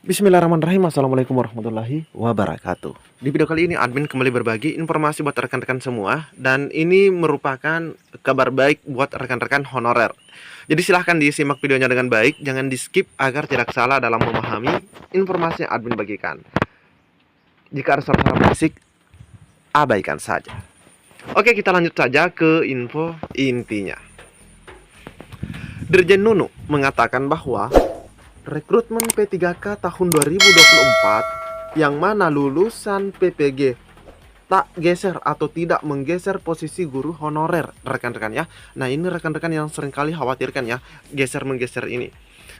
Bismillahirrahmanirrahim. Assalamualaikum warahmatullahi wabarakatuh. Di video kali ini admin kembali berbagi informasi buat rekan-rekan semua. Dan ini merupakan kabar baik buat rekan-rekan honorer. Jadi silahkan disimak videonya dengan baik. Jangan di skip agar tidak salah dalam memahami informasi yang admin bagikan. Jika ada suara-suara berisik, abaikan saja. Oke, kita lanjut saja ke info intinya. Dirjen Nunu mengatakan bahwa rekrutmen P3K tahun 2024 yang mana lulusan PPG tak geser atau tidak menggeser posisi guru honorer, rekan-rekan ya. Nah, ini rekan-rekan yang seringkali khawatirkan ya, geser-menggeser ini.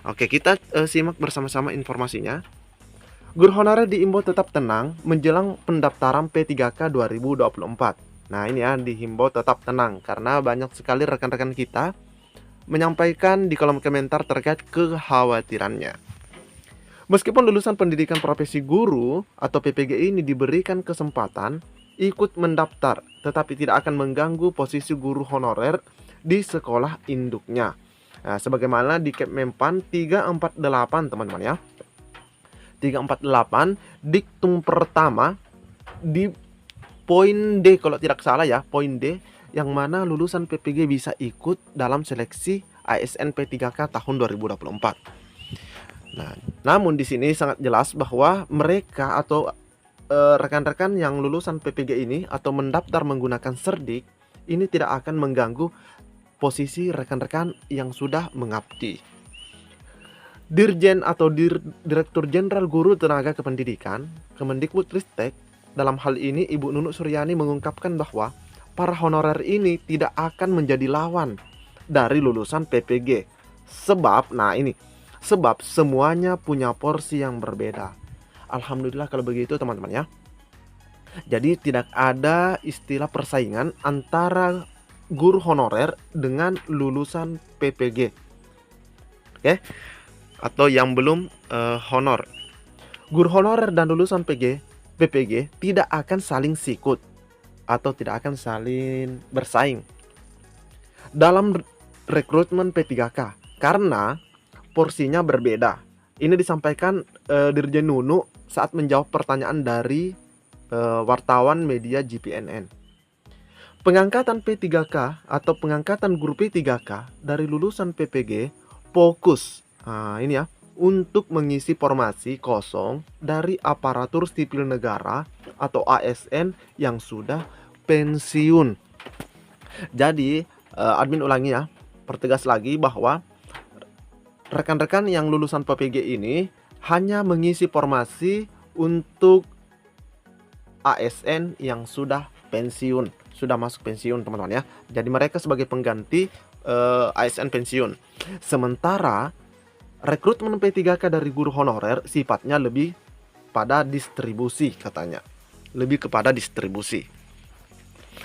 Oke, kita simak bersama-sama informasinya. Guru honorer diimbau tetap tenang menjelang pendaftaran P3K 2024. Nah, ini ya, dihimbau tetap tenang karena banyak sekali rekan-rekan kita menyampaikan di kolom komentar terkait kekhawatirannya. Meskipun lulusan pendidikan profesi guru atau PPG ini diberikan kesempatan ikut mendaftar, tetapi tidak akan mengganggu posisi guru honorer di sekolah induknya. Nah, sebagaimana di Kepmenpan 348 teman-teman ya. 348 diktum pertama di poin D kalau tidak salah ya, poin D, yang mana lulusan PPG bisa ikut dalam seleksi ASN P3K tahun 2024. Nah, namun di sini sangat jelas bahwa mereka atau rekan-rekan yang lulusan PPG ini atau mendaftar menggunakan Cerdik ini tidak akan mengganggu posisi rekan-rekan yang sudah mengabdi. Dirjen atau Direktur Jenderal Guru Tenaga Kependidikan Kemendikbudristek, dalam hal ini Ibu Nunuk Suryani mengungkapkan bahwa para honorer ini tidak akan menjadi lawan dari lulusan PPG. Sebab semuanya punya porsi yang berbeda. Alhamdulillah kalau begitu teman-teman ya. Jadi tidak ada istilah persaingan antara guru honorer dengan lulusan PPG. Oke? Atau yang belum honor. Guru honorer dan lulusan PPG tidak akan saling sikut atau tidak akan saling bersaing dalam rekrutmen P3K karena porsinya berbeda. Ini disampaikan Dirjen Nunu saat menjawab pertanyaan dari wartawan media GPNN. Pengangkatan P3K atau pengangkatan guru P3K dari lulusan PPG fokus ini ya, untuk mengisi formasi kosong dari aparatur sipil negara atau ASN yang sudah pensiun. Jadi admin ulangi ya, pertegas lagi bahwa rekan-rekan yang lulusan PPG ini hanya mengisi formasi untuk ASN yang sudah pensiun, sudah masuk pensiun teman-teman ya. Jadi mereka sebagai pengganti ASN pensiun. Sementara rekrutmen P3K dari guru honorer sifatnya lebih pada distribusi katanya. Lebih kepada distribusi.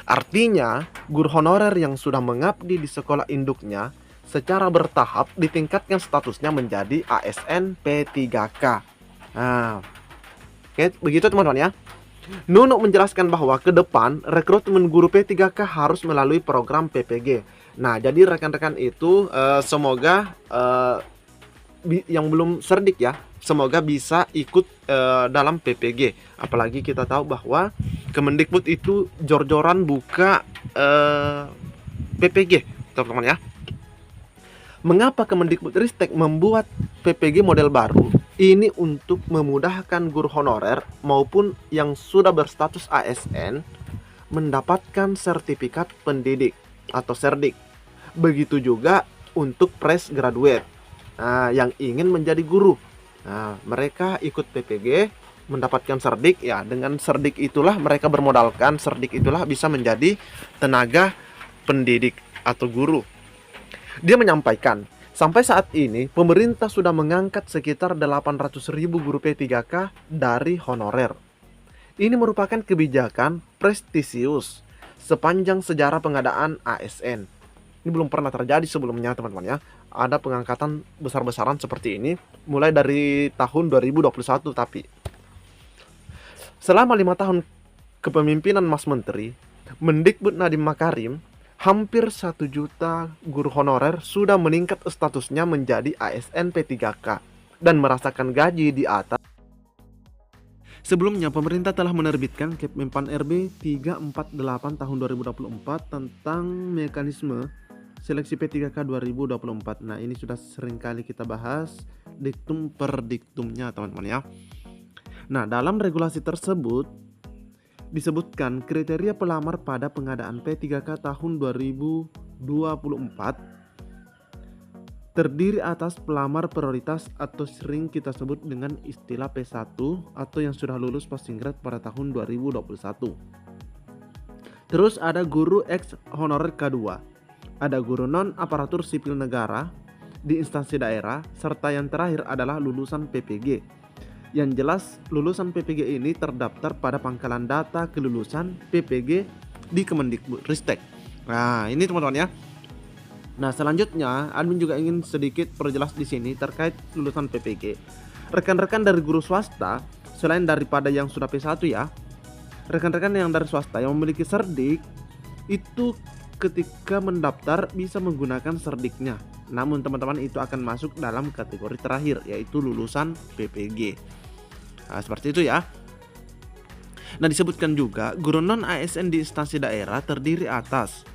Artinya, guru honorer yang sudah mengabdi di sekolah induknya secara bertahap ditingkatkan statusnya menjadi ASN P3K. Nah, oke, begitu teman-teman ya. Nunuk menjelaskan bahwa ke depan rekrutmen guru P3K harus melalui program PPG. Nah, jadi rekan-rekan itu semoga yang belum cerdik ya, semoga bisa ikut dalam PPG. Apalagi kita tahu bahwa Kemendikbud itu jor-joran buka PPG, teman-teman ya. Mengapa Kemendikbudristek membuat PPG model baru? Ini untuk memudahkan guru honorer maupun yang sudah berstatus ASN mendapatkan sertifikat pendidik atau Cerdik. Begitu juga untuk fresh graduate. Nah, yang ingin menjadi guru. Nah, mereka ikut PPG mendapatkan Cerdik ya. Dengan Cerdik itulah mereka bermodalkan, Cerdik itulah bisa menjadi tenaga pendidik atau guru. Dia menyampaikan, sampai saat ini pemerintah sudah mengangkat sekitar 800.000 guru P3K dari honorer. Ini merupakan kebijakan prestisius sepanjang sejarah pengadaan ASN. Ini belum pernah terjadi sebelumnya teman-teman ya. Ada pengangkatan besar-besaran seperti ini mulai dari tahun 2021 tapi selama 5 tahun kepemimpinan Mas Menteri Mendikbud Nadiem Makarim, hampir 1 juta guru honorer sudah meningkat statusnya menjadi ASN P3K. dan merasakan gaji di atas. Sebelumnya, pemerintah telah menerbitkan Kepmenpan RB 348 tahun 2024 tentang mekanisme seleksi P3K 2024. Nah, ini sudah sering kali kita bahas diktum per diktumnya, teman-teman ya. Nah, dalam regulasi tersebut disebutkan kriteria pelamar pada pengadaan P3K tahun 2024 terdiri atas pelamar prioritas atau sering kita sebut dengan istilah P1 atau yang sudah lulus passing grade pada tahun 2021. Terus ada guru ex honorer K2, ada guru non aparatur sipil negara di instansi daerah, serta yang terakhir adalah lulusan PPG. Yang jelas lulusan PPG ini terdaftar pada pangkalan data kelulusan PPG di Kemendikbudristek. Nah, ini teman-teman ya. Nah, selanjutnya admin juga ingin sedikit perjelas di sini terkait lulusan PPG. Rekan-rekan dari guru swasta, selain daripada yang sudah P1 ya, rekan-rekan yang dari swasta yang memiliki serdik itu ketika mendaftar bisa menggunakan serdiknya. Namun teman-teman itu akan masuk dalam kategori terakhir, yaitu lulusan PPG. Nah, seperti itu ya. Nah, disebutkan juga guru non ASN di instansi daerah terdiri atas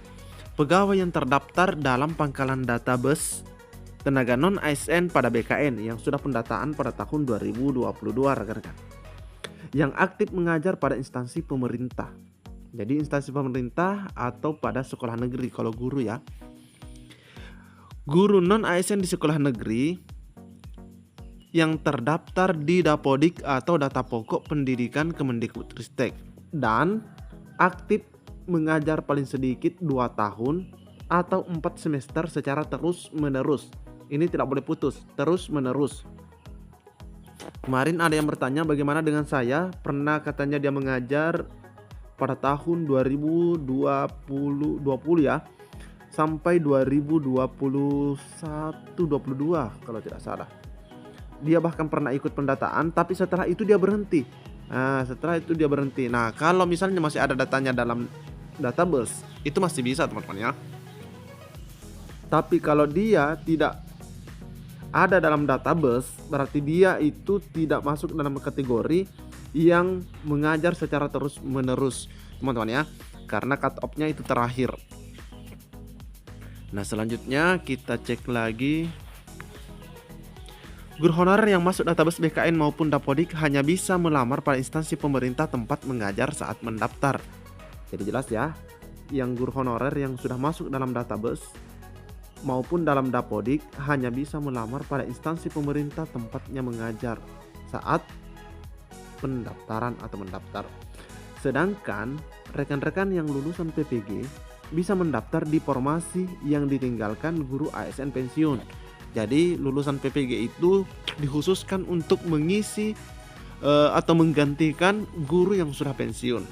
pegawai yang terdaftar dalam pangkalan database tenaga non ASN pada BKN yang sudah pendataan pada tahun 2022, rekan-rekan. Yang aktif mengajar pada instansi pemerintah. Jadi instansi pemerintah atau pada sekolah negeri kalau guru ya. Guru non ASN di sekolah negeri yang terdaftar di Dapodik atau Data Pokok Pendidikan Kemendikbudristek dan aktif mengajar paling sedikit 2 tahun atau 4 semester secara terus menerus. Ini tidak boleh putus, terus menerus. Kemarin ada yang bertanya bagaimana dengan saya, pernah katanya dia mengajar pada tahun 2020 ya sampai 2021-22 kalau tidak salah. Dia bahkan pernah ikut pendataan, tapi setelah itu dia berhenti. Nah, kalau misalnya masih ada datanya dalam database, itu masih bisa teman-teman ya. Tapi kalau dia tidak ada dalam database, berarti dia itu tidak masuk dalam kategori yang mengajar secara terus menerus, teman-teman ya, karena cut off-nya itu terakhir. Nah, selanjutnya kita cek lagi. Guru honorer yang masuk database BKN maupun Dapodik hanya bisa melamar pada instansi pemerintah tempat mengajar saat mendaftar. Jadi jelas ya, yang guru honorer yang sudah masuk dalam database maupun dalam Dapodik hanya bisa melamar pada instansi pemerintah tempatnya mengajar saat pendaftaran atau mendaftar. Sedangkan rekan-rekan yang lulusan PPG bisa mendaftar di formasi yang ditinggalkan guru ASN pensiun. Jadi lulusan PPG itu dikhususkan untuk mengisi atau menggantikan guru yang sudah pensiun.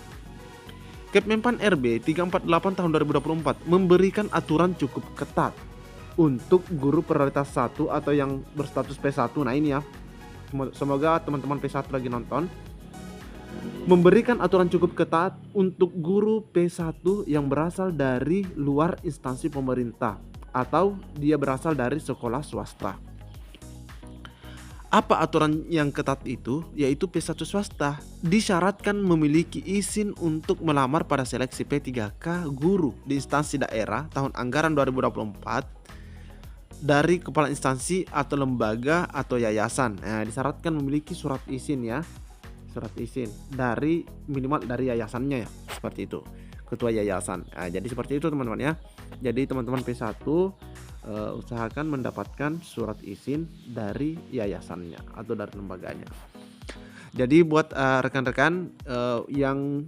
Kepmenpan RB 348 tahun 2024 memberikan aturan cukup ketat untuk guru prioritas 1 atau yang berstatus P1. Nah, ini ya, semoga teman-teman P1 lagi nonton. Memberikan aturan cukup ketat untuk guru P1 yang berasal dari luar instansi pemerintah atau dia berasal dari sekolah swasta. Apa aturan yang ketat itu? Yaitu P1 swasta disyaratkan memiliki izin untuk melamar pada seleksi P3K guru di instansi daerah tahun anggaran 2024 dari kepala instansi atau lembaga atau yayasan. Nah, disyaratkan memiliki surat izin ya. Surat izin dari minimal dari yayasannya ya. Seperti itu. Ketua yayasan. Nah, jadi seperti itu teman-teman ya. Jadi teman-teman P1 usahakan mendapatkan surat izin dari yayasannya atau dari lembaganya. Jadi buat rekan-rekan yang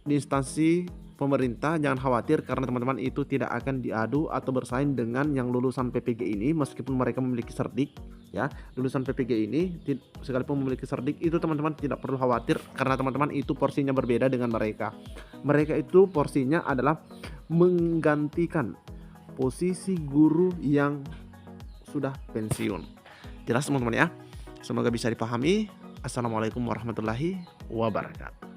di instansi pemerintah jangan khawatir karena teman-teman itu tidak akan diadu atau bersaing dengan yang lulusan PPG ini meskipun mereka memiliki serdik ya. Lulusan PPG ini sekalipun memiliki serdik itu teman-teman tidak perlu khawatir karena teman-teman itu porsinya berbeda dengan mereka. Mereka itu porsinya adalah menggantikan posisi guru yang sudah pensiun. Jelas teman-teman ya? Semoga bisa dipahami. Assalamualaikum warahmatullahi wabarakatuh.